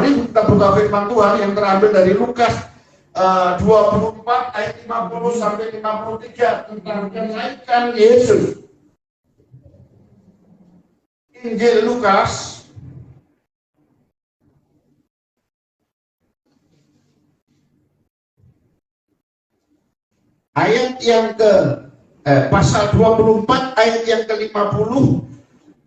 Mari kita buka firman Tuhan yang terambil dari Lukas 24 ayat 50 sampai 53 tentang kenaikan Yesus. Injil Lukas ayat yang pasal 24 ayat yang ke-50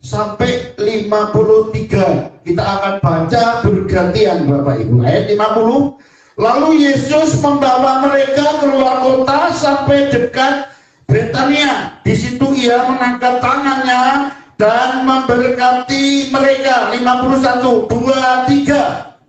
sampai 53. Kita akan baca bergantian Bapak Ibu. Ayat 50. Lalu Yesus membawa mereka keluar kota sampai dekat Betania. Di situ ia mengangkat tangannya dan memberkati mereka. 51, 2, 3.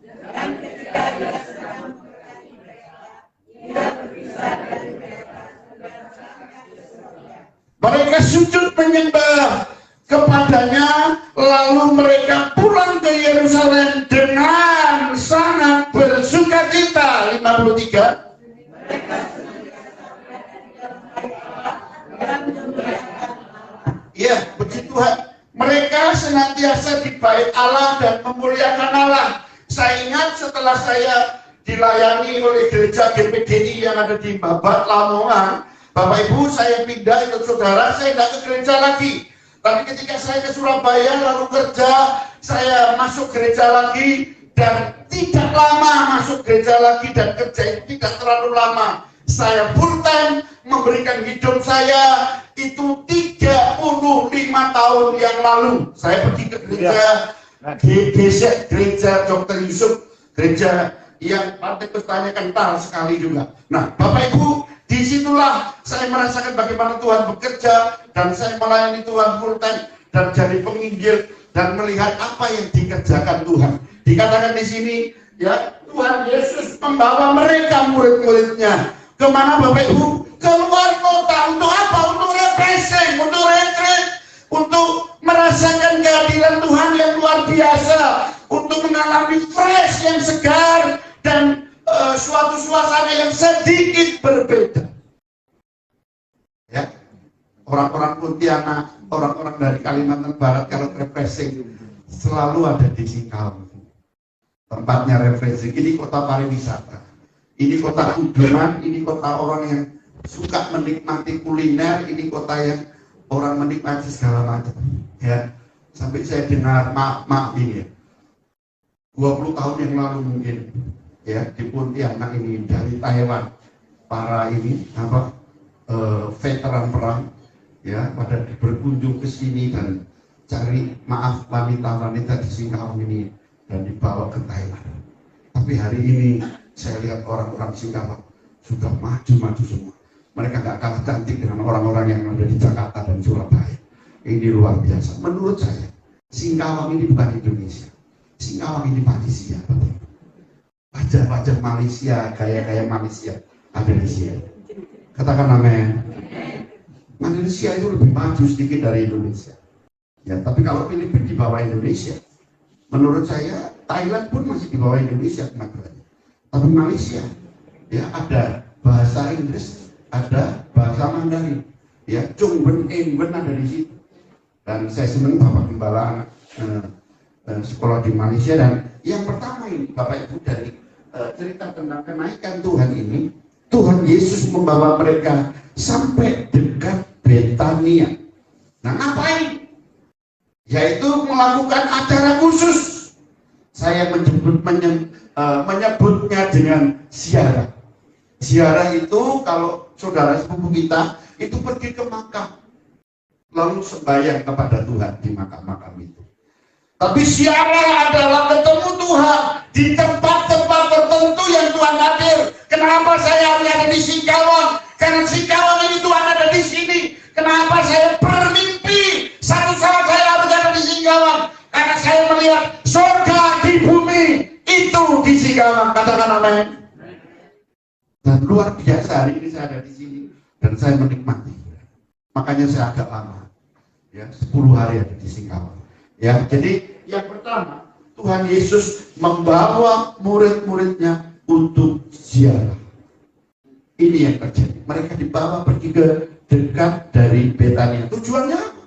Mereka sujud menyembah kepadanya, lalu mereka pulang ke Yerusalem dengan sangat bersukacita. 53. Ya, puji Tuhan. Mereka senantiasa di bait Allah dan memuliakan Allah. Saya ingat setelah saya dilayani oleh gereja GPDI yang ada di Babat, Lamongan, Bapak Ibu, saya pindah ikut saudara, saya tidak ke gereja lagi. Tapi ketika saya ke Surabaya lalu kerja, saya masuk gereja lagi dan tidak lama masuk gereja lagi dan kerja itu tidak terlalu lama. Saya full time memberikan hidup saya itu 35 tahun yang lalu. Saya pergi ke gereja GGZ, gereja Dr. Yusuf, gereja yang partai pestanya kental sekali juga. Nah, Bapak Ibu, disitulah saya merasakan bagaimana Tuhan bekerja dan saya melayani Tuhan full time dan jadi penginjil dan melihat apa yang dikerjakan Tuhan. Dikatakan di sini, ya, Tuhan Yesus membawa mereka murid-muridnya kemana Bapak Ibu? Keluar kota. Untuk apa? Untuk refreshing, untuk retreat, untuk merasakan kehadiran Tuhan yang luar biasa, untuk mengalami fresh yang segar dan suatu suasana yang sedikit berbeda. Ya, orang-orang Pontianak, orang-orang dari Kalimantan Barat kalau refreshing selalu ada di Singkawang. Tempatnya refreshing. Ini kota pariwisata. Ini kota hiburan. Ini kota orang yang suka menikmati kuliner. Ini kota yang orang menikmati segala macam. Ya, sampai saya dengar maaf ini ya. 20 tahun yang lalu mungkin. Ya, di Pontianak ini dari Taiwan, para ini veteran perang ya pada berkunjung ke sini dan cari maaf wanita-wanita di Singkawang ini dan dibawa ke Thailand. Tapi hari ini saya lihat orang-orang Singkawang sudah maju semua. Mereka nggak kalah cantik dengan orang-orang yang ada di Jakarta dan Surabaya. Ini luar biasa. Menurut saya, Singkawang ini bukan Indonesia. Singkawang ini Malaysia. Wajah-wajah Malaysia, gaya-gaya Malaysia ada di sini. Katakan amin. Malaysia itu lebih maju sedikit dari Indonesia. Ya, tapi kalau Filipina di bawah Indonesia, menurut saya Thailand pun masih di bawah Indonesia kemajuannya. Tapi Malaysia, ya ada bahasa Inggris, ada bahasa Mandarin, ya Chung Ben Eng Ben ada di situ. Dan saya senang Bapak Gembala sekolah di Malaysia dan yang pertama ini Bapak Ibu dari cerita tentang kenaikan Tuhan ini, Tuhan Yesus membawa mereka sampai dekat Betania. Nah, ngapain? Yaitu melakukan acara khusus. Saya menyebutnya dengan ziarah. Ziarah itu kalau saudara sepupu kita itu pergi ke makam, lalu sembahyang kepada Tuhan di makam-makam itu. Tapi ziarah adalah ketemu Tuhan di tempat-tempat tertentu yang Tuhan hadir. Kenapa saya ada di Singkawang? Karena Singkawang ini Tuhan ada di sini. Kenapa saya bermimpi satu saat saya harus ada di Singkawang? Karena saya melihat surga di bumi itu di Singkawang. Katakan amin. Dan luar biasa hari ini saya ada di sini dan saya menikmati. Makanya saya agak lama, ya 10 hari ada di Singkawang. Ya, jadi yang pertama Tuhan Yesus membawa murid-muridnya untuk ziarah. Ini yang terjadi. Mereka dibawa pergi ke dekat dari Betania. Tujuannya apa?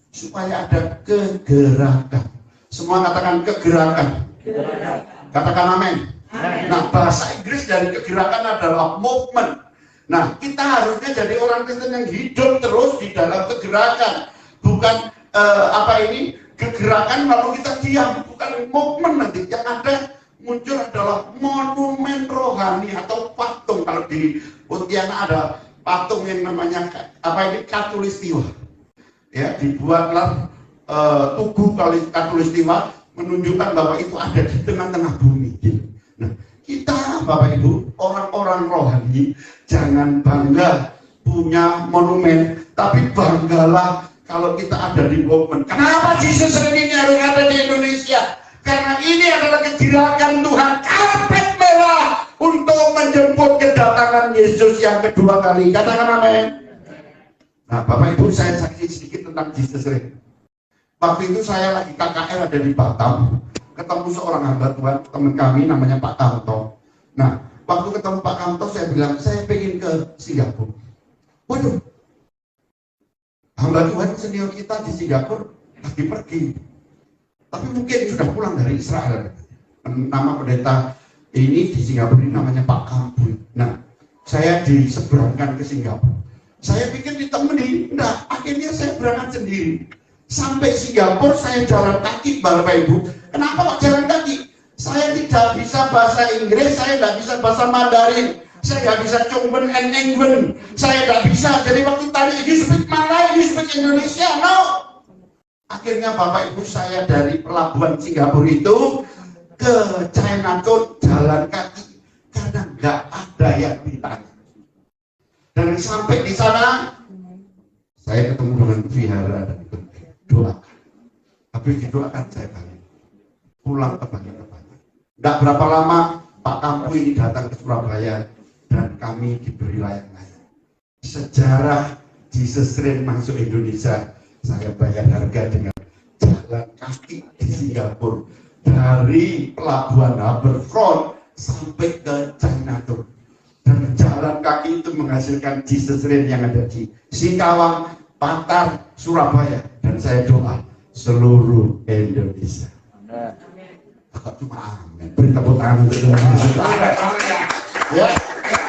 Supaya ada kegerakan. Semua katakan kegerakan. Katakan amin. Nah, bahasa Inggris dari kegerakan adalah movement. Nah, kita harusnya jadi orang Kristen yang hidup terus di dalam kegerakan, bukan kegerakan lalu kita diam, bukan movement. Nanti yang ada muncul adalah monumen rohani atau patung. Kalau di Pontianak ada patung yang namanya Katulistiwa. Ya, dibuatlah tugu Katulistiwa menunjukkan bahwa itu ada di tengah-tengah bumi. Nah, kita Bapak Ibu, orang-orang rohani, jangan bangga punya monumen, tapi banggalah kalau kita ada di momen. Kenapa Jesus ini harus ada di Indonesia? Karena ini adalah kegerakan Tuhan, karpet merah untuk menjemput kedatangan Yesus yang kedua kali. Katakan amin. Nah, Bapak Ibu, saya saksi sedikit tentang Jesus ini. Waktu itu saya lagi KKR ada di Batam, ketemu seorang hamba Tuhan, teman kami namanya Pak Kanto. Nah, waktu ketemu Pak Kanto saya bilang, saya pengen ke Singapura. Waduh, hamba Tuhan senior kita di Singapura lagi pergi. Tapi mungkin sudah pulang dari Israel. Nama pendeta ini di Singapura ini namanya Pak Kampuy. Nah, saya diseberangkan ke Singapura. Saya pikir ditemani, enggak, akhirnya saya berangkat sendiri. Sampai Singapura saya jalan kaki, Bapak Ibu. Kenapa kok jalan kaki? Saya tidak bisa bahasa Inggris, saya tidak bisa bahasa Mandarin, saya tidak bisa Chongben and Engben, saya tidak bisa. Jadi waktu tadi you speak Malay, you speak Indonesia, no. Akhirnya Bapak Ibu, saya dari pelabuhan Singapura itu ke Chinatown jalan kaki karena nggak ada yang ditanya. Dan sampai di sana saya ketemu dengan vihara dan doakan. Habis didoakan saya balik pulang ke Banjarnegara. Nggak berapa lama Pak Kampuy ini datang ke Surabaya dan kami diberi layang-layang. Sejarah Jesus Rain masuk Indonesia, saya bayar harga dengan jalan kaki di Singapura dari pelabuhan Harbourfront sampai ke Chinatown. Dan jalan kaki itu menghasilkan Jesus Rain yang ada di Singkawang, Pantar, Surabaya, dan saya doa seluruh Indonesia. Cuma amin. Beri tepuk tangan untuk Indonesia. Ya,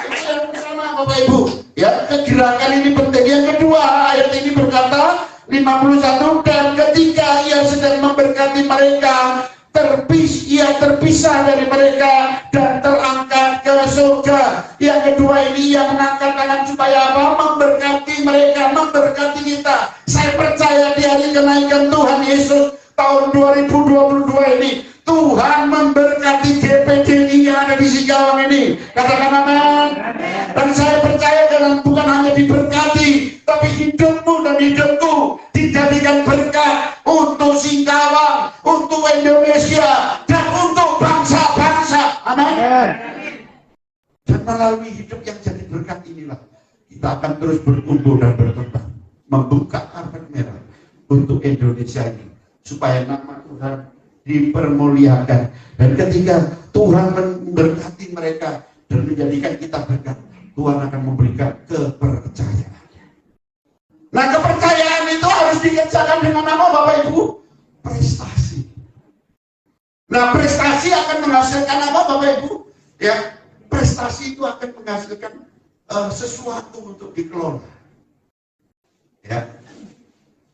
ini yang pertama Bapak Ibu. Ya, kegerakan ini penting. Yang kedua, ayat ini berkata 51, dan ketika ia sedang memberkati mereka, ia terpisah dari mereka dan terangkat ke surga. Yang kedua ini ia mengangkat tangan supaya apa? Memberkati mereka, memberkati kita. Saya percaya di hari kenaikan Tuhan Yesus tahun 2022 ini, Tuhan memberkati GPD yang ada di Singkawang ini. Katakan amin. Dan saya percaya dengan bukan hanya diberkati, tapi hidupmu dan hidupku dijadikan berkat untuk Singkawang, untuk Indonesia, dan untuk bangsa-bangsa. Amin. Dan melalui hidup yang jadi berkat inilah kita akan terus bertumbuh dan berkembang, membuka karpet merah untuk Indonesia ini, supaya nama Tuhan dipermuliakan. Dan ketika Tuhan memberkati mereka dan menjadikan kita berkat, Tuhan akan memberikan kepercayaan. Nah, kepercayaan itu harus dikerjakan dengan apa Bapak Ibu? Prestasi. Nah, prestasi akan menghasilkan apa Bapak Ibu? Ya, prestasi itu akan menghasilkan sesuatu untuk dikelola. Ya,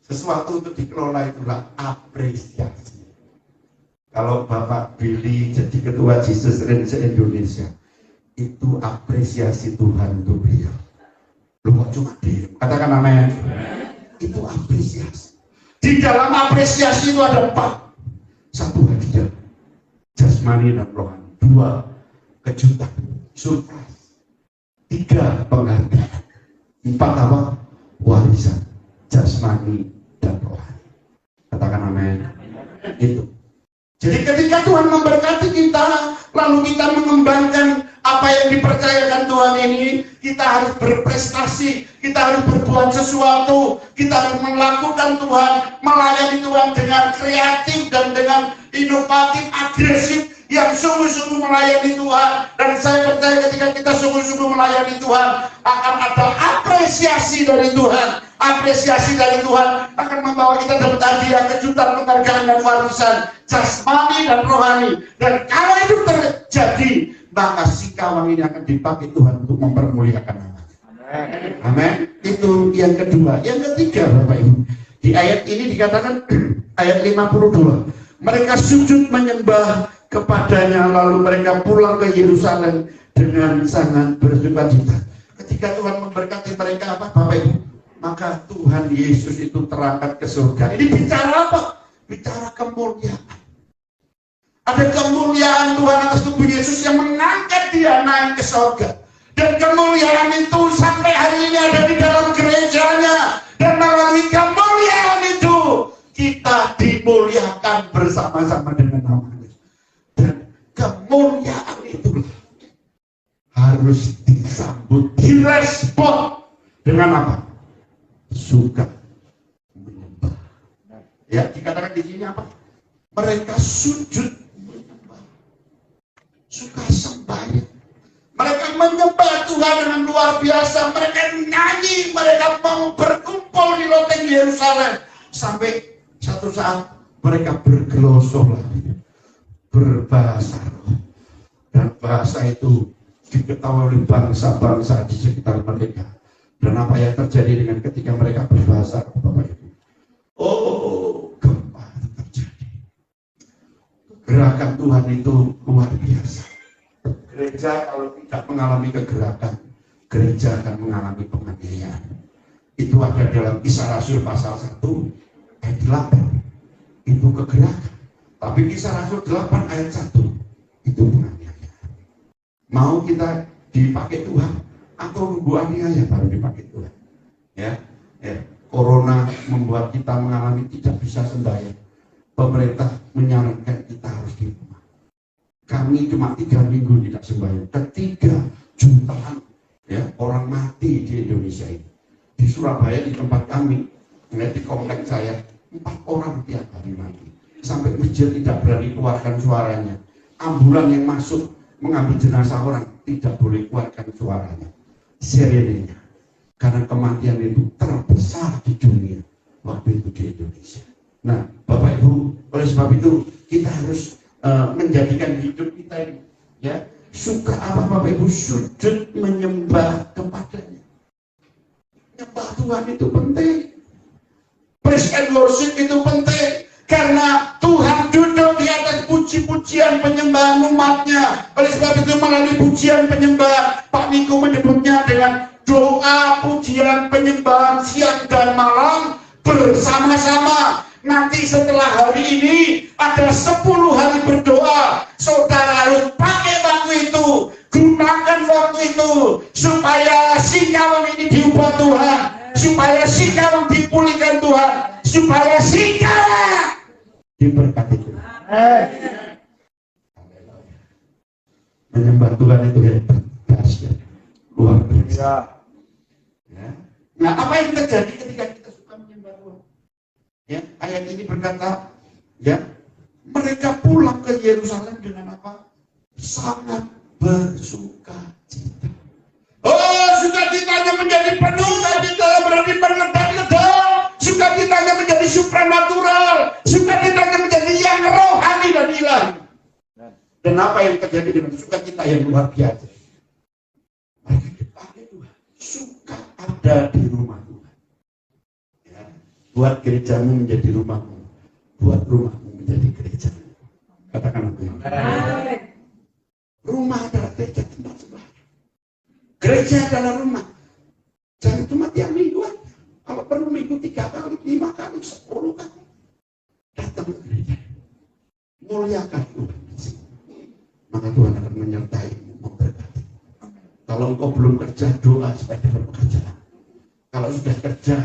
sesuatu untuk dikelola itulah apresiasi. Kalau Bapak Billy jadi ketua Jesus Rain se-Indonesia, itu apresiasi Tuhan untuk beliau. Lu kok cuma diem? Katakan amin. Itu apresiasi. Di dalam apresiasi itu ada 4. 1 hadiah jasmani dan rohani, 2 kejutan, surprise, 3 penghargaan, 4 apa? Warisan jasmani dan rohani. Katakan amin. Itu. Jadi ketika Tuhan memberkati kita, lalu kita mengembangkan apa yang dipercayakan Tuhan ini, kita harus berprestasi, kita harus berbuat sesuatu, kita harus melakukan Tuhan, melayani Tuhan dengan kreatif dan dengan inovatif, agresif, yang sungguh-sungguh melayani Tuhan. Dan saya percaya ketika kita sungguh-sungguh melayani Tuhan, akan ada apresiasi apresiasi dari Tuhan. Apresiasi dari Tuhan akan membawa kita dapat hadiah, kejutan, penghargaan, dan warisan jasmani dan rohani. Dan kalau itu terjadi, maka si kawang ini akan dipakai Tuhan untuk mempermuliakan nama. Amin. Itu yang kedua. Yang ketiga, Bapak Ibu, di ayat ini dikatakan ayat 52, mereka sujud menyembah kepadanya, lalu mereka pulang ke Yerusalem dengan sangat bersukacita. Ketika Tuhan memberkati mereka, apa Bapak Ibu? Maka Tuhan Yesus itu terangkat ke surga. Ini bicara apa? Bicara kemuliaan. Ada kemuliaan Tuhan atas tubuh Yesus yang mengangkat dia naik ke surga. Dan kemuliaan itu sampai hari ini ada di dalam gerejanya. Dan melalui kemuliaan itu kita dimuliakan bersama-sama dengan namanya. Dan kemuliaan itu harus disambut, direspon dengan apa? Suka menyembah. Ya, dikatakan di sini apa? Mereka sujud menyembah, suka sembahyang. Mereka menyembah Tuhan dengan luar biasa. Mereka nyanyi, mereka mau berkumpul di loteng Yerusalem. Sampai satu saat mereka bergelosor lagi, berbahasa roh. Dan bahasa itu diketahui oleh bangsa-bangsa di sekitar mereka. Dan apa yang terjadi dengan ketika mereka berbahasa, Bapak Ibu? Oh, gempa terjadi. Gerakan Tuhan itu luar biasa. Gereja kalau tidak mengalami kegerakan, gereja akan mengalami penganiayaan. Itu ada dalam Kisah Rasul pasal 1 ayat 8. Itu kegerakan. Tapi Kisah Rasul 8 ayat 1 itu penganiayaan. Mau kita dipakai Tuhan atau nunggu aniaya baru dipakai Tuhan? Ya, Corona membuat kita mengalami tidak bisa sembahyang. Pemerintah menyarankan kita harus di rumah. Kami cuma 3 minggu tidak sembahyang. 3 jutaan orang mati di Indonesia ini. Di Surabaya di tempat kami, di komplek saya, 4 orang tiap hari mati. Sampai masjid tidak berani keluarkan suaranya. Ambulan yang masuk mengambil jenazah orang tidak boleh keluarkan suaranya, sirenenya, karena kematian itu terbesar di dunia waktu itu di Indonesia. Nah, Bapak Ibu, oleh sebab itu kita harus menjadikan hidup kita ini, ya, suka apa Bapak Ibu? Sujud menyembah kepadanya. Menyembah Tuhan itu penting. Praise and worship itu penting. Karena Tuhan duduk di atas puji-pujian penyembahan umatnya. Oleh sebab itu melalui pujian penyembahan, Pak Niko menyebutnya dengan doa pujian penyembahan siang dan malam bersama-sama. Nanti setelah hari ini ada 10 hari berdoa. Saudara harus pakai waktu itu, gunakan waktu itu supaya si kawang ini diubah Tuhan, supaya si kawang dipulihkan Tuhan, supaya si kawang diberkati Tuhan. Menyembah Tuhan itu hebat, dahsyat, luar biasa. Ya. Nah, apa yang terjadi ketika kita suka menyembah Tuhan? Ya, ayat ini berkata, ya, mereka pulang ke Yerusalem dengan apa? Sangat bersuka cita. Oh, sukacitanya menjadi penuh, sukacitanya berarti berledak-ledak. Sukacitanya menjadi supranatural, sukacitanya menjadi yang rohani dan ilahi. Dan apa yang terjadi dengan sukacita yang luar biasa? Mereka dipakai Tuhan, suka ada di rumah Tuhan. Ya, buat gerejamu menjadi rumahmu, buat rumahmu menjadi gereja. Katakan aku yang rumah adalah gereja, tempat sembahyang. Gereja adalah rumah. Jangan cuma tiap minggu aja. Kalau perlu minggu 3 kali, 5 kali, 10 kali. Datang ke gereja. Muliakan Tuhan. Maka Tuhan akan menyertaimu, memberkati. Kalau engkau belum kerja, doa supaya dapat pekerjaan. Kalau sudah kerja,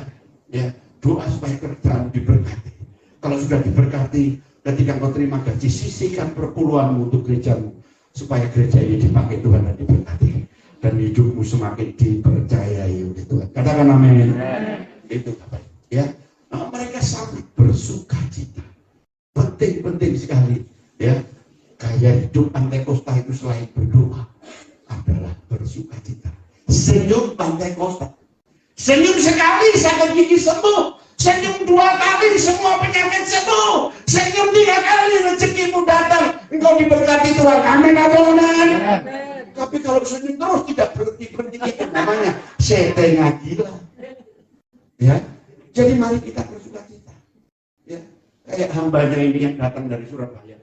ya, doa supaya kerjaan diberkati. Kalau sudah diberkati, ketika engkau terima gaji, sisihkan perpuluhanmu untuk gerejamu. Supaya gereja ini dipakai Tuhan dan diberkati. Dan hidupmu semakin dipercayai oleh Tuhan. Katakan amin. Itu Bapak. Ya, nah, mereka sangat bersuka cita. Penting sekali. Ya, gaya hidup Pantekosta itu selain berdoa adalah bersuka cita. Senyum Pantekosta Senyum sekali sakit gigi sembuh. Senyum 2 kali semua penyakit sembuh. Senyum 3 kali rezekimu datang. Engkau diberkati Tuhan. Amin atau amin? Tapi kalau senyum terus tidak berhenti itu namanya setengah gila. Ya. Jadi mari kita bersukacita. Ya. Kayak hambanya ini yang datang dari Surabaya.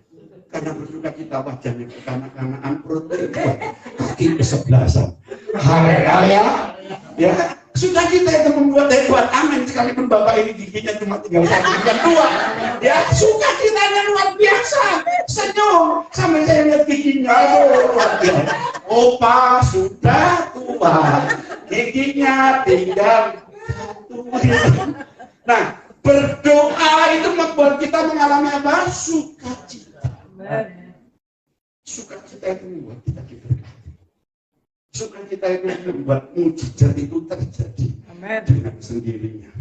Karena bersukacita wajahnya kekanak-kanakan, perutnya kuat, kaki kesebelasan. Haleluya. Ya. Sukacita itu membuat hebat. Amin. Sekalipun Bapak ini giginya cuma tinggal 1 dan 2. Ya, sukacitanya luar biasa. Senyum sampai saya lihat giginya. Luar biasa. Opa sudah tua, giginya tinggal 1. Nah, berdoa itu membuat kita mengalami apa? Sukacita. Sukacita itu membuat kita diberkati. Sukacita itu membuat mujizat itu terjadi. Amen. Dengan sendirinya.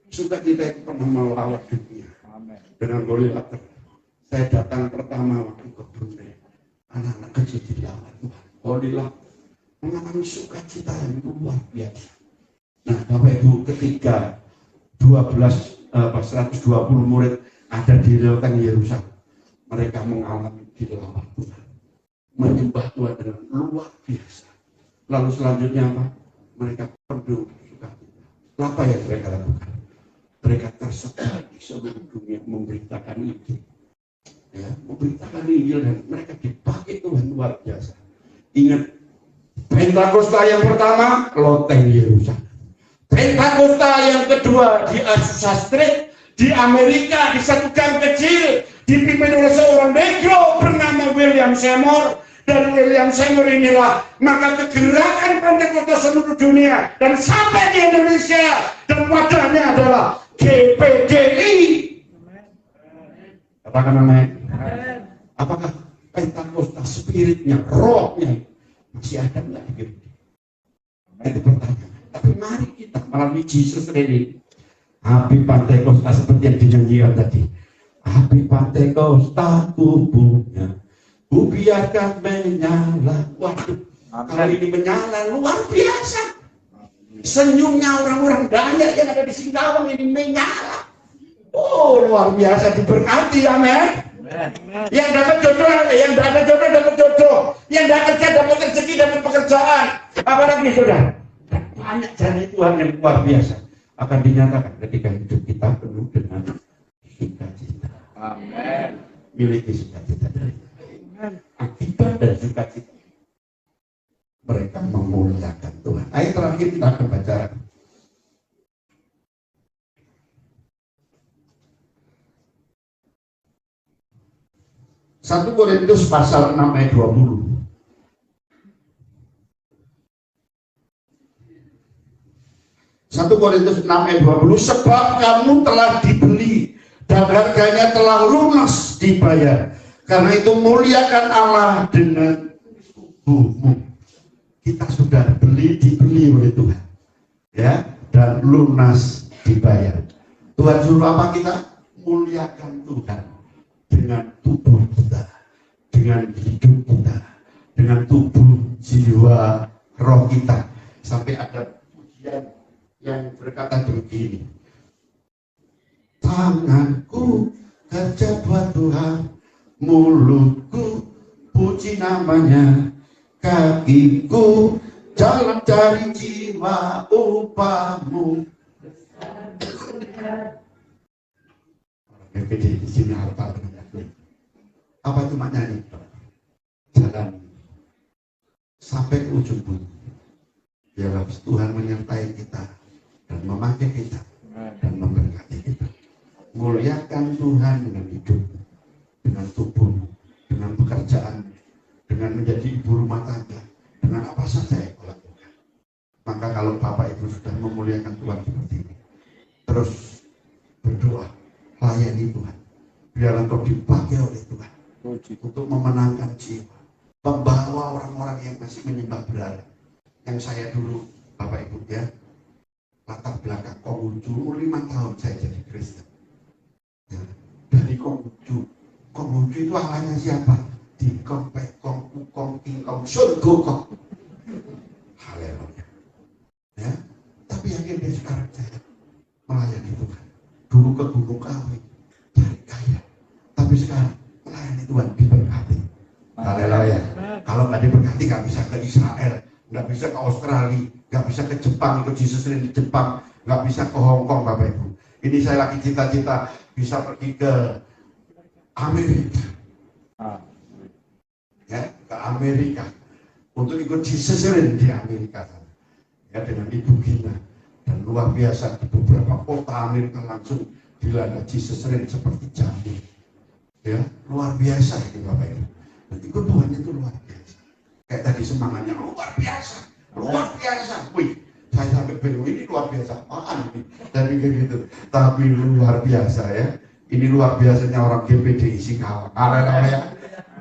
Sukacita itu pernah melawat dunia. Amen. Dengan Goliath. Saya datang pertama waktu ke Brunei. Anak-anak kecil dilawat Tuhan. Goliath mengalami sukacita yang luar biasa. Nah, Bapak Ibu, ketika 120 murid ada di lautan Yerusalem, mereka mengalami dilawat Tuhan, menyembah Tuhan dengan luar biasa. Lalu selanjutnya apa? Mereka penuh sukacita. Apa yang mereka lakukan? Mereka tersebar di seluruh dunia memberitakan Injil. Ya, memberitakan Injil dan mereka dipakai Tuhan luar biasa. Ingat, Pentakosta yang pertama, loteng Yerusalem. Pentakosta yang kedua di Azusa Street, di Amerika, di satu gang kecil, dipimpin oleh seorang negro bernama William Seymour. Dan William Seymour inilah maka kegerakan Pentakosta seluruh dunia dan sampai di Indonesia, dan wadahnya adalah GPGI. Katakan amin. Apakah Pentakosta spiritnya, rohnya masih ada nggak di GPGI? Itu pertanyaan. Tapi mari kita melalui Jesus ini, Happy Pentakosta seperti yang dinyanyikan tadi. Happy Pentakosta tubuhnya, ku biarkan menyala. Waduh, kali ini menyala luar biasa. Senyumnya orang-orang banyak yang ada di Singkawang ini menyala. Oh, luar biasa, diberkati, amin. Yang dapat jodoh, yang tidak ada jodoh dapat jodoh, yang tidak kerja dapat rezeki, dapat pekerjaan. Apalagi saudara, banyak janji Tuhan yang luar biasa akan dinyatakan ketika hidup kita penuh dengan sukacita. Amin. Miliki sukacita dari akibat dan sukacita mereka memuliakan Tuhan. Ayat terakhir kita akan baca 1 Korintus pasal 6 ayat 20. 1 Korintus 6 ayat 20, sebab kamu telah dibeli dan harganya telah lunas dibayar. Karena itu muliakan Allah dengan tubuhmu. Kita sudah dibeli oleh Tuhan, ya, dan lunas dibayar. Tuhan suruh apa kita? Muliakan Tuhan dengan tubuh kita, dengan hidup kita, dengan tubuh, jiwa, roh kita. Sampai ada pujian yang berkata begini, tanganku kerja buat Tuhan, mulutku puji namanya, kakiku jalan cari jiwa upahmu. Di sini harta apa cuma nyanyi? Jalan sampai ke ujung bumi. Biarlah Tuhan menyertai kita dan memakai kita dan memberkati kita. Muliakan Tuhan dengan hidup, dengan tubuh, dengan pekerjaan, dengan menjadi ibu rumah tangga, dengan apa saja yang kau lakukan. Maka kalau Bapak Ibu sudah memuliakan Tuhan seperti ini, terus berdoa, layani Tuhan, biar engkau dipakai oleh Tuhan untuk memenangkan jiwa, membawa orang-orang yang masih menyembah berhala. Yang saya dulu, Bapak Ibu ya, latar belakang Konghucu, 5 tahun saya jadi Kristen. Ya, dari Konghucu itu awalnya siapa? Di Kompek, Kong, King Kong, Surgo Kong. Haleluya. Ya, tapi yang Kalau nggak diberkati nggak bisa ke Israel, nggak bisa ke Australia, nggak bisa ke Jepang, ikut Jesus Reign di Jepang, nggak bisa ke Hong Kong, Bapak Ibu. Ini saya lagi cita-cita bisa pergi ke Amerika, ya, ke Amerika untuk ikut Jesus Reign di Amerika, ya, dengan Ibu Gina. Dan luar biasa di beberapa kota Amerika langsung dilanda Jesus Reign seperti jamur, ya, luar biasa itu Bapak Ibu. Dan ikut Tuhan itu luar biasa. Kayak tadi semangatnya luar biasa, luar biasa. Wih, saya sampai bingung ini luar biasa apaan ini? Dan gitu. Tapi luar biasa ya. Ini luar biasanya orang GPDI Singkawang. Haleluya.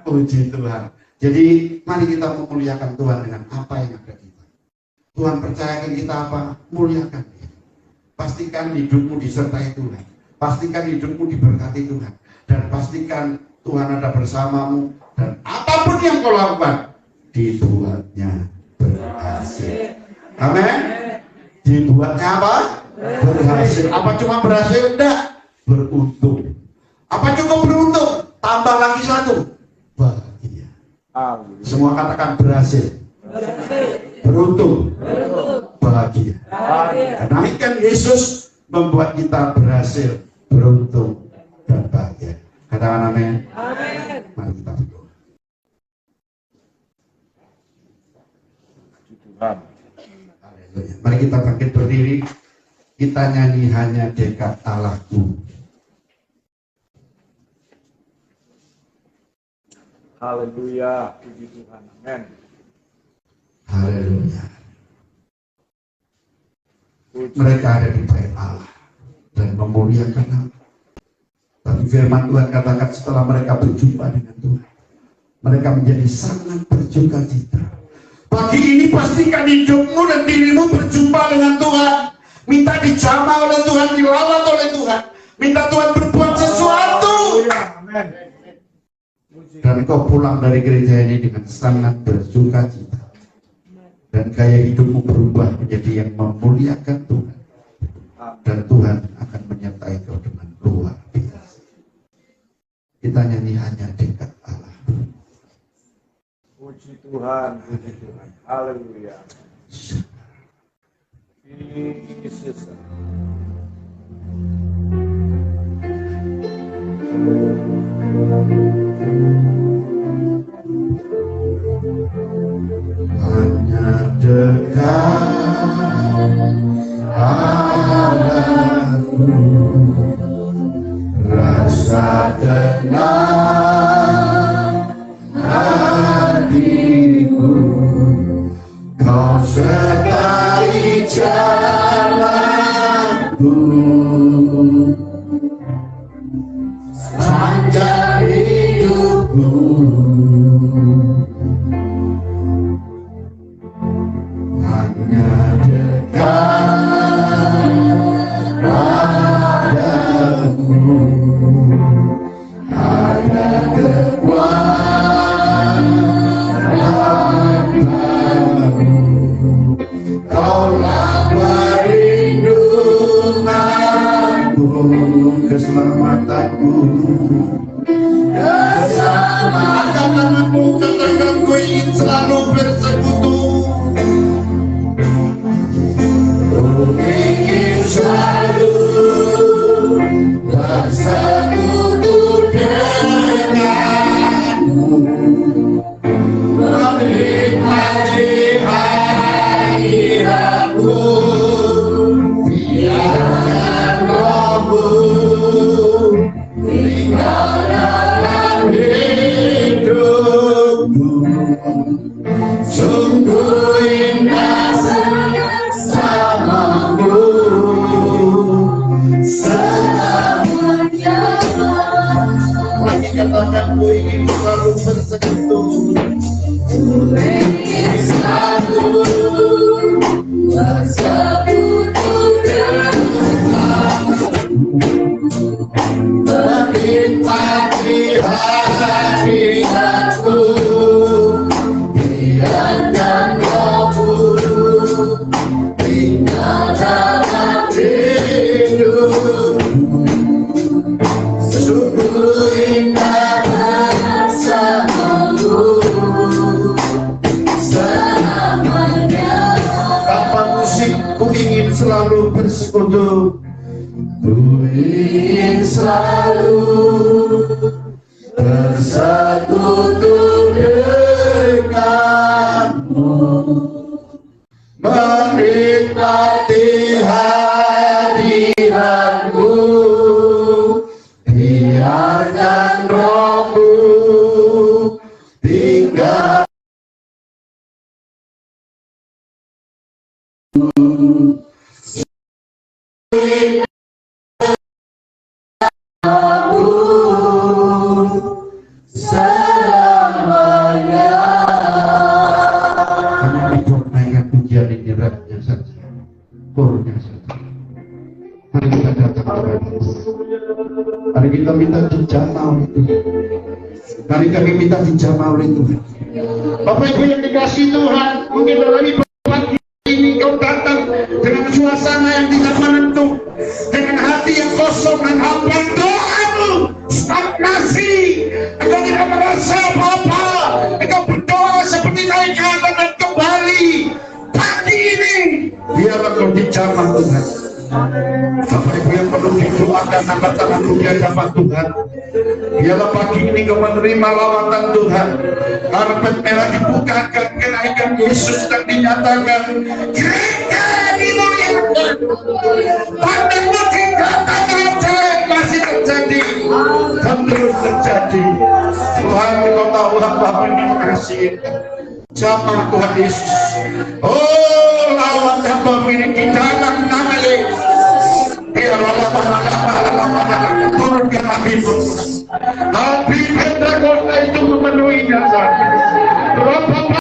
Puji Tuhan. Jadi mari kita memuliakan Tuhan dengan apa yang ada kita. Tuhan percayakan kita apa? Muliakan Dia. Pastikan hidupmu disertai Tuhan. Pastikan hidupmu diberkati Tuhan. Dan pastikan Tuhan ada bersamamu. Dan apapun yang kau lakukan, dibuatnya berhasil. Amin. Dibuatnya apa? Berhasil. Apa cuma berhasil? Enggak. Beruntung. Apa cukup beruntung? Tambah lagi satu. Bahagia. Semua katakan berhasil. Beruntung. Bahagia. Karena ikan Yesus membuat kita berhasil, beruntung, dan bahagia. Katakan amin. Mari kita berdoa. Mari kita bangkit berdiri. Kita nyanyi hanya dekat Allahku. Haleluya, puji Tuhan, amin. Haleluya. Mereka ada di bait Allah dan memuliakan Allah. Tapi firman Tuhan katakan setelah mereka berjumpa dengan Tuhan, mereka menjadi sangat bersuka cita. Pagi ini pastikan hidupmu dan dirimu berjumpa dengan Tuhan. Minta dijamah oleh Tuhan, dirawat oleh Tuhan. Minta Tuhan berbuat sesuatu. Dan kau pulang dari gereja ini dengan sangat bersuka cita. Dan gaya hidupmu berubah menjadi yang memuliakan Tuhan. Dan Tuhan akan menyertai kau dengan luar biasa. Kita nyanyi hanya dekat Allah. Puji Tuhan, puji Tuhan. Haleluya. Yesus. Hanya dekat Allahku, rasa tenang hatiku, kau sertai jalanku sepanjang hidupku. Hanya dekat padamu ada kekuatan baru. Kaulah perlindunganku, keselamatanku. Keselamatanku, katakan ku ingin selalu bersekutu. Ingin selalu bersekutu denganmu, menikmati hadiratmu, biarkan Rohmu tinggal dalam hidupku. Sungguh indah bersamamu, selamanya. Mari katakan ku ingin selalu bersekutu. Ku ingin selalu bersekutu denganmu, menikmati hadiratmu, biarkan Rohmu tinggal dalam hidupku. Sungguh indah bersamamu, untuk ku ingin selalu bersekutu denganmu, menikmati hadiratmu, biarkan rohmu tinggal. Selamanya hanya dipernaikkan pujian ini ratnya saja, kornya saja. Mari kita datang kepada Tuhan. Mari kita minta dijamah oleh Tuhan. Mari kami minta dijamah oleh Tuhan. Bapak Ibu yang dikasih Tuhan, mungkin dalam pagi ini kau datang dengan suasana yang tidak menentu, dengan hati yang kosong dan hampa, doamu stagnasi, engkau tidak merasa apa-apa, engkau berdoa seperti naik ke atas dan kembali. Pagi ini biarlah kau dijamah Tuhan. Bapak Ibu yang perlu didoakan, angkat tanganmu di hadapan Tuhan. Biarlah pagi ini kau menerima lawatan Tuhan. Karpet merah dibukakan, kenaikan Yesus sedang dinyatakan. Gereja dimuliakan, pandang mujizat ajaib masih terjadi dan terus terjadi. Tuhan, kau tahu hamba ini kasih. Jamah Tuhan Yesus. Oh, lawan hamba ini di dalam nama Yesus. Biarlah turunkan apimu. Api Pentakosta itu memenuhinya. Berapa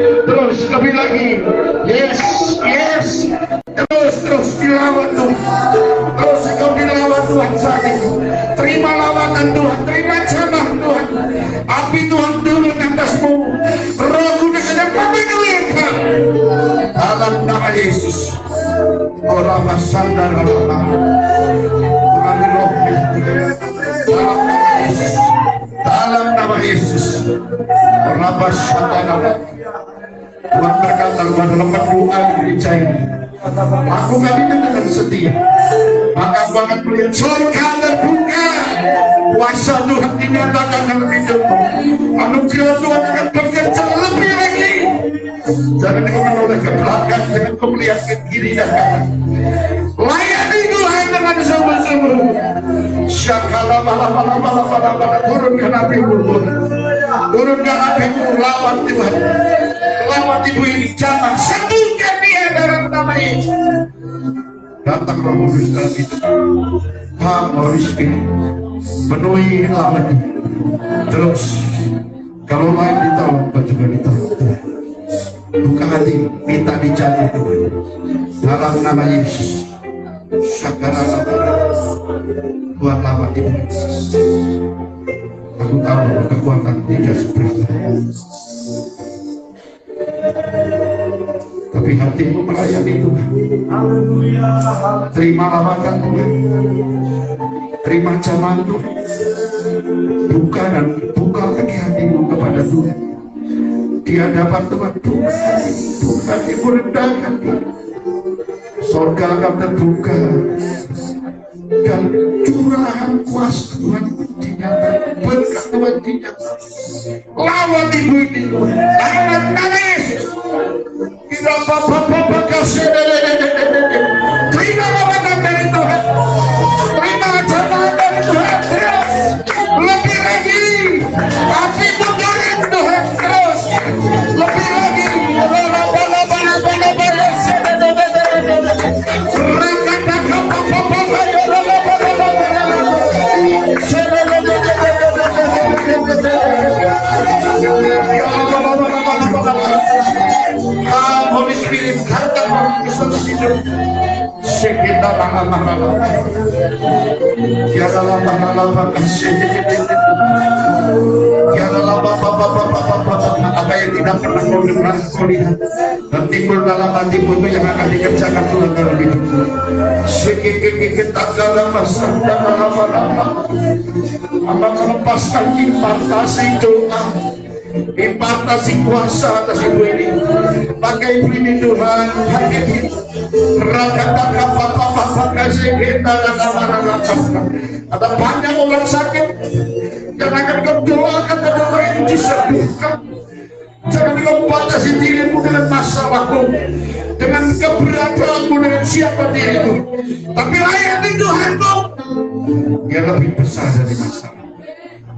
terus lebih lagi, yes, terus dilawat Tuhan, terus engkau dilawat Tuhan saat ini. Terima lawatan Tuhan, terima jamah Tuhan, api Tuhan turun atasmu, Roh Kudus sedang memenuhi engkau dalam nama Yesus. Orang sadar Allah, Tuhan Roh dalam nama Yesus. Orang sadar Allah. Tuhan berkata dalam doa gereja ini, aku kami dengan setia, maka aku akan melihat surga terbuka, kuasa Tuhan dinyatakan dalam hidupmu, anugerah Tuhan akan bekerja lebih lagi. Jangan kau menoleh ke belakang, jangan kau melihat ke kiri dan kanan. Layani Tuhan dengan sungguh-sungguh. Syakala bala turunkan apimu, turunkan apimu, lawan Tuhan. Lawan ibu ini, jangan sembuhkan dia dalam nama Yesus. Datang Roh Kudus dalam hidup, Holy Spirit, penuhi lawan ini. Terus, kalau lain ditolong, kau juga ditolong Tuhan. Buka hati, minta dijamah Tuhan. Dalam nama Yesus, Sakara Tuhan lawan ibu. Aku tahu kekuatan tidak seberapa, tapi hatimu melayani Tuhan. Terima lawatan Tuhan, terima jamaah Tuhan. Buka lagi hatimu kepada Tuhan. Di hadapan Tuhan, buka hatimu, rendahkan Tuhan. Surga akan terbuka dan curahan kuasa Tuhan dinyatakan, berkat Tuhan dinyatakan. Lawan ibu ini Tuhan, dalam nama Yesus. Kita bapak kasih, terima lawatan dari Tuhan, terima jamaah dari Tuhan. Lebih lagi, api turun Tuhan, terus lebih lagi. Holy Spirit, datang ke hidup. Sekitar lama-lama, tiada lama-lama kasih, tiada lama-lama apa yang tidak tidak pernah kau dengar, kau lihat, dan timbul dalam hatimu itu yang akan dikerjakan Tuhan dalam hidupmu. Kita dalam masa dan lama-lama akan melepaskan impartasi doa, impartasi kuasa atas ibu ini. Pakai ini Tuhan, pakai ini. Ada banyak orang sakit yang akan kau doakan dan orang itu disembuhkan. Jangan kau batasi dirimu dengan masalahmu, dengan keberadaanmu, dengan siapa dirimu. Tapi layani Tuhanmu yang lebih besar dari masalah.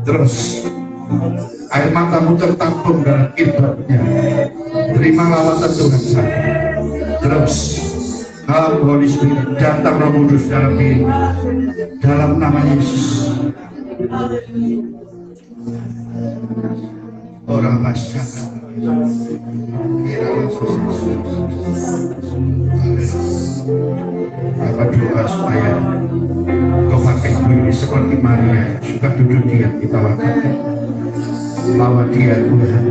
Terus air matamu tertampung dalam ibaratnya. Terima lawatan Tuhan saya. Terus Holy Spirit, datang Roh Kudus dalam diri, dalam nama Yesus. Orang masyarakat apa doa supaya kau pakai ini seperti Maria suka duduk diam di bawah kaki, bawa dia Tuhan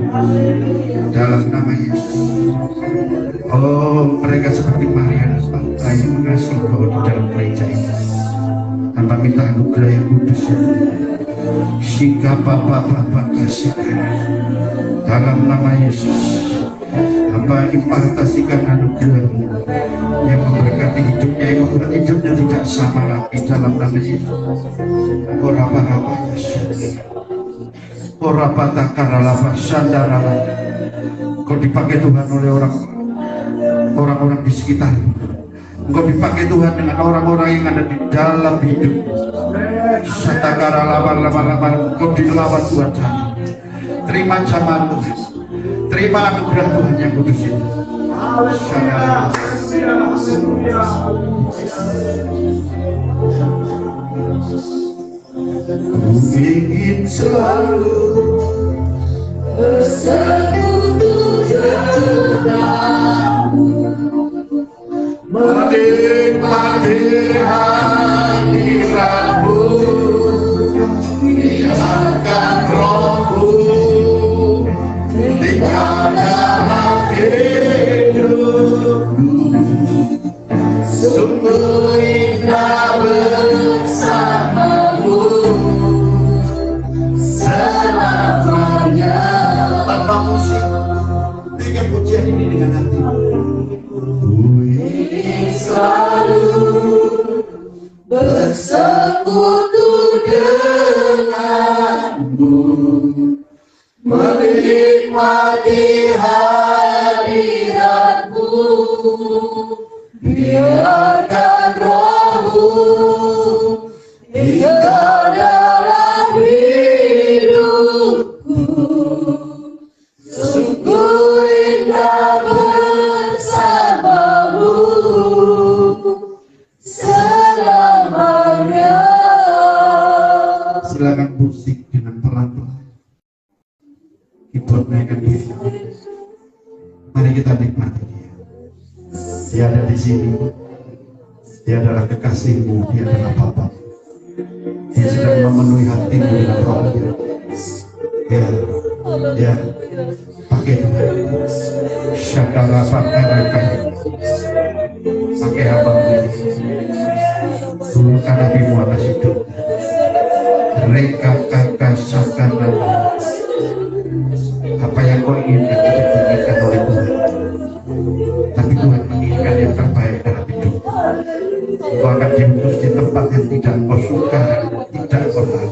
dalam nama Yesus. Oh, mereka seperti Maria dan Martha yang mengasihi kau di dalam gereja ini tanpa minta anugerah yang kudus. Sika Bapa kasih dalam nama Yesus. Hamba impartasikan anugerah-Mu yang memberkati hidupnya, yang membuat hidupnya tidak sama lagi dalam nama Yesus. Oraba Yesus. Oraba takaralaba sandarala. Kau dipakai Tuhan oleh orang-orang di sekitar. Engkau dipakai Tuhan dengan orang-orang yang ada di dalam hidup. Satakara lawan, engkau dilawan Tuhan. Terima zaman Tuhan, terima anugerah Tuhan yang kudus itu. Ku ingin selalu bersekutu denganmu, menikmati hadiratmu, biarkan Rohmu di dalam hidupku. Sungguh indah bersamamu selamanya. Tanpa musik, berikan pujian ini dengan hati. Selalu bersekutu denganmu, menikmati hadiratmu, biarkan Rohmu tinggal dalam hidupku. Sungguh indah bersamamu selamanya. Silakan musik dengan pelan-pelan. Keyboard naikkan diri. Mari kita nikmati dia. Dia ada di sini. Dia adalah kekasihmu. Dia adalah Bapa. Dia sedang memenuhi hatimu dengan rohnya. Ya, pakai Tuhan. Syakara pakarakan. Pakai hamba-Mu. Turunkan hatimu atas hidup. Reka kakak sakana. Apa yang kau inginkan itu diberikan oleh Tuhan. Tapi Tuhan menginginkan yang terbaik dalam hidup. Kau akan diutus di tempat yang tidak kau suka, tidak kau tahu.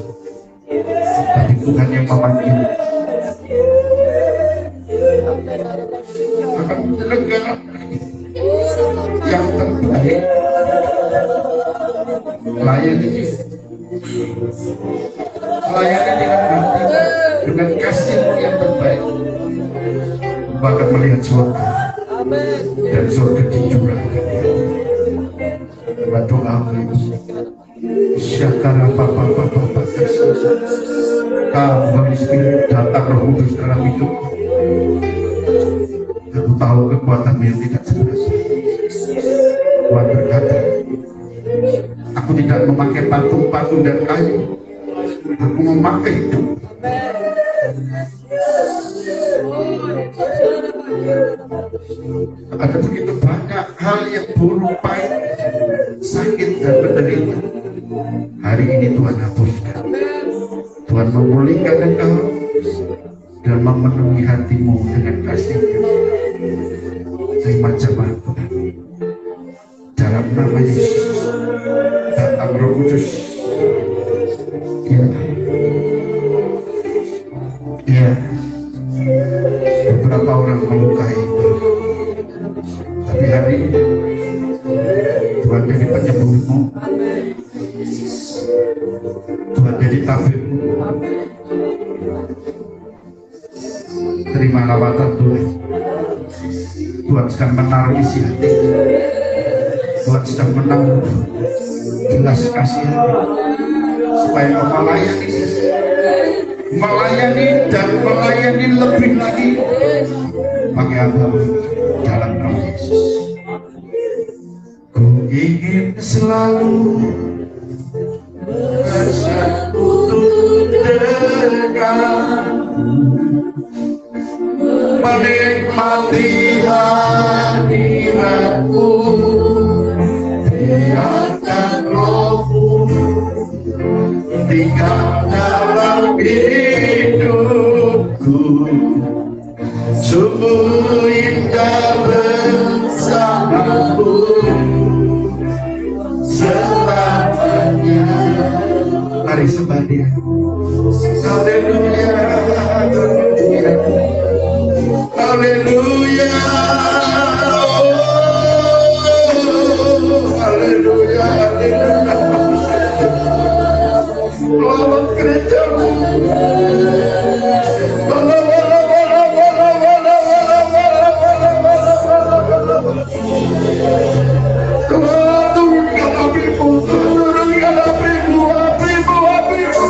Tapi Tuhan yang memanggil akan menyelenggarakan yang terbaik. Layani dengan hati, dengan kasih yang terbaik. Engkau akan melihat surga dan surga dicurahkan. Doa syakara Bapa kasih. Holy Spirit, datang Roh Kudus dalam hidup. Aku tahu kekuatanmu yang tidak seberapa. Tuhan berkata, aku tidak memakai patung-patung dan kayu. Aku memakai hidup. Ada begitu banyak hal yang buruk, pahit, sakit dan menderita. Hari ini Tuhan hapuskan. Tuhan memulihkan engkau dan memenuhi hatimu dengan kasih-Nya. Terima jemaat Tuhan. Dalam nama Yesus, datang Roh Kudus. Ya, beberapa orang melukai, tapi hari ini Tuhan jadi penyembuhmu, Tuhan jadi tabibmu. Terima lawatan Tuhan. Tuhan sedang menaruh isi hati, Tuhan sedang menaruh gelas kasih supaya kau melayani lebih lagi pakai apa dalam nama Yesus. Ku ingin selalu bersekutu dekat, menikmati hadiratmu, biarkan Rohmu tinggal dalam hidupku. Sungguh indah bersamamu selamanya. Mari sembah Dia. Haleluya, haleluya, haleluya, haleluya. Lawan gerejamu. Turunkan apimu, turunkan apimu, apimu, apimu.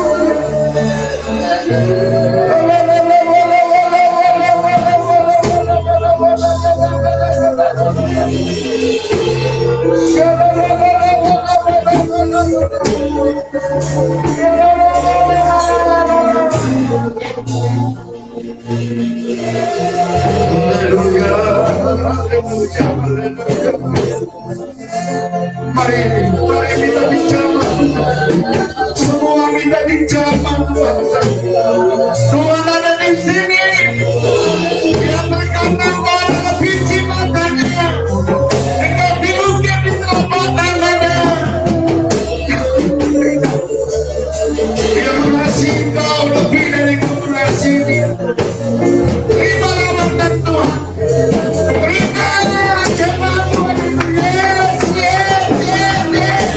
Mari kita dijamah, semua kita dijamah Tuhan. Tuhan ada di sini. Dia berkata pada biji matanya, engkau diukir di telapak tangannya. Dia mengasihi engkau lebih dari engkau mengasihi Dia. Terima lawatan Tuhan. Berikanlah jemaat Tuhan itu. Yes, yes, yes, yes.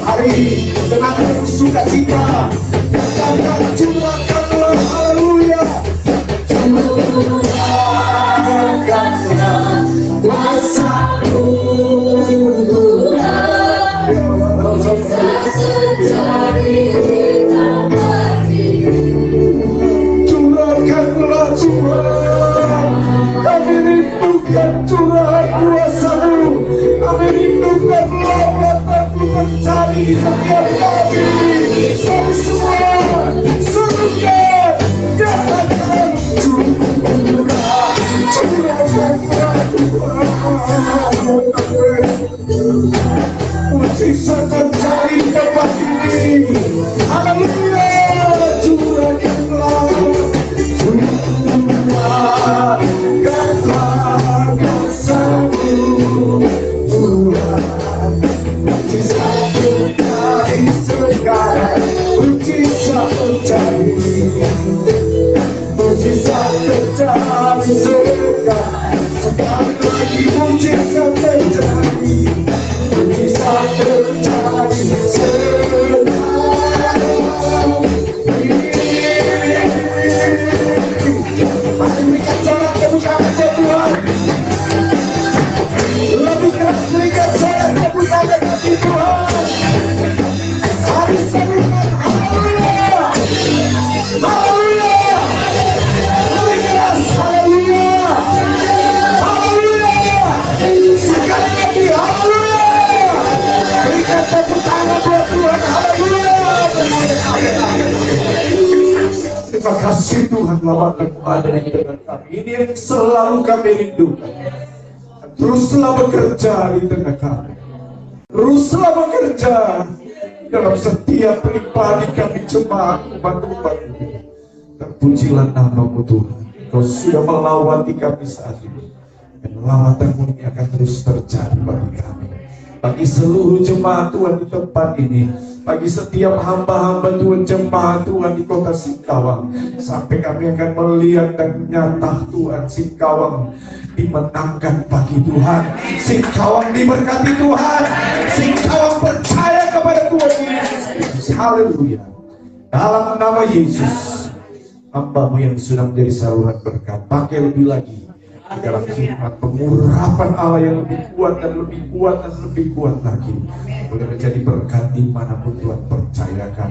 Hari dengan sukacita katakan curahkanlah, haleluya, curahkanlah kuasa-Mu Tuhan, curahkanlah Tuhan, kami rindukan curahan kuasa-Mu, kami rindukan lawatan mencari setiap kami, kami semua Mujizat terjadi tempat ini. Haleluya, curahkanlah kasih-Mu, Tuhan. Mujizat terjadi sekarang, mujizat terjadi, mujizat terjadi sekarang, sekali lagi mujizat terjadi. Mujizat terjadi sekarang. Mari berikan sorak tepuk tangan buat Tuhan. Lebih keras berikan sorak tepuk tangan bagi Tuhan. Hari serukan haleluya. Haleluya. Lebih keras haleluya. Haleluya. Sekali lagi haleluya. Berikan tepuk tangan buat Tuhan. Haleluya. Terima kasih Tuhan Bapa kepada dengan kami. Ini yang selalu kami rindukan. Teruslah bekerja di tengah kami. Teruslah bekerja dalam setiap pribadi kami jemaat umat-umat ini. Terpujilah nama-Mu Tuhan. Kau sudah melawati kami saat ini. Dan lawatan-Mu ini akan terus terjadi bagi kami. Bagi seluruh jemaat Tuhan di tempat ini, bagi setiap hamba-hamba Tuhan, jemaat Tuhan di kota Singkawang, sampai kami akan melihat dan nyata Tuhan Singkawang dimenangkan bagi Tuhan, Singkawang diberkati Tuhan, Singkawang percaya kepada Tuhan Yesus. Haleluya. Dalam nama Yesus, hamba-Mu yang sudah menjadi saluran berkat, pakai lebih lagi di dalam khidmat pengurapan Allah yang lebih kuat dan lebih kuat dan lebih kuat lagi, boleh menjadi berkat dimanapun Tuhan percayakan.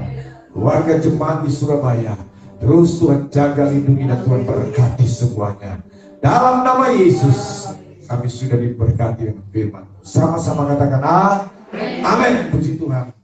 Keluarga jemaat di Surabaya, terus Tuhan jaga, lindungi, dan Tuhan berkati semuanya. Dalam nama Yesus kami sudah diberkati dengan firman. Sama-sama katakan amin. Puji Tuhan.